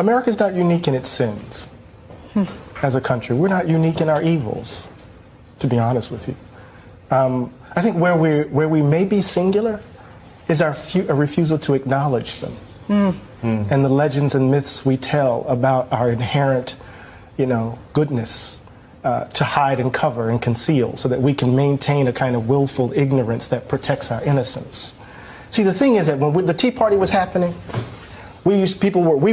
America's not unique in its sins as a country. We're not unique in our evils, to be honest with you. I think where we may be singular is our refusal to acknowledge them and the legends and myths we tell about our inherent, goodness to hide and cover and conceal so that we can maintain a kind of willful ignorance that protects our innocence. See, the thing is that when the Tea Party was happening, we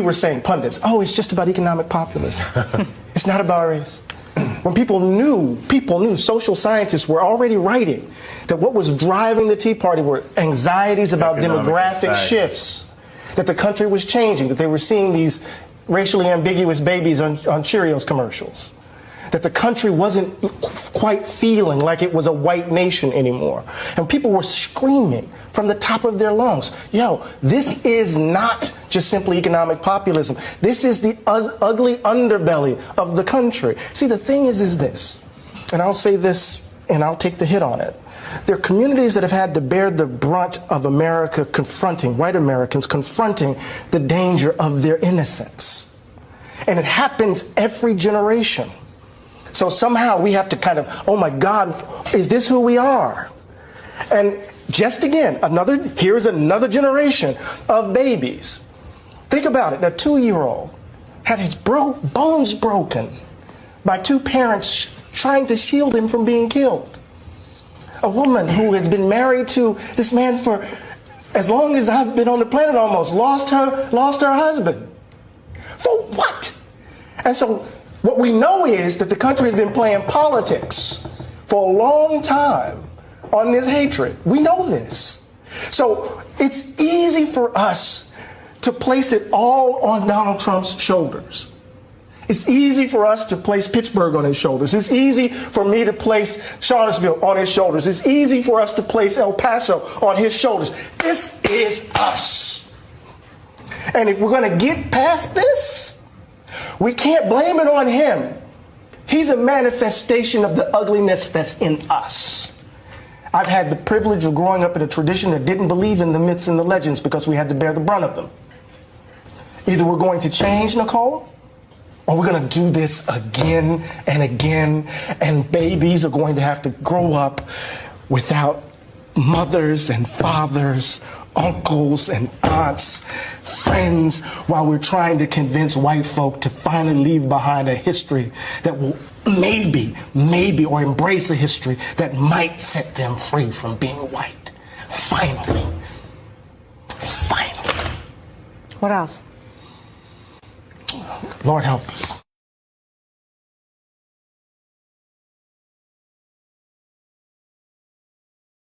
were saying, pundits, oh, it's just about economic populism. It's not about race. When people knew, social scientists were already writing that what was driving the Tea Party were anxieties about demographic shifts, that the country was changing, that they were seeing these racially ambiguous babies on Cheerios commercials, that the country wasn't quite feeling like it was a white nation anymore. And people were screaming from the top of their lungs, yo, this is not just simply economic populism. This is the ugly underbelly of the country. See, the thing is this, and I'll say this and I'll take the hit on it. There are communities that have had to bear the brunt of America white Americans confronting the danger of their innocence. And it happens every generation. So somehow we have to kind of, oh my God, is this who we are? And just again, here's another generation of babies. Think about it, that 2-year-old had his bones broken by 2 parents trying to shield him from being killed. A woman who has been married to this man for as long as I've been on the planet almost, lost her husband. For what? And so what we know is that the country has been playing politics for a long time on this hatred. We know this. So it's easy for us to place it all on Donald Trump's shoulders. It's easy for us to place Pittsburgh on his shoulders. It's easy for me to place Charlottesville on his shoulders. It's easy for us to place El Paso on his shoulders. This is us. And if we're going to get past this, we can't blame it on him. He's a manifestation of the ugliness that's in us. I've had the privilege of growing up in a tradition that didn't believe in the myths and the legends because we had to bear the brunt of them. Either we're going to change, Nicole, or we're going to do this again and again, and babies are going to have to grow up without mothers and fathers, uncles and aunts, friends, while we're trying to convince white folk to finally leave behind a history that will maybe, or embrace a history that might set them free from being white. Finally. What else? Lord help us.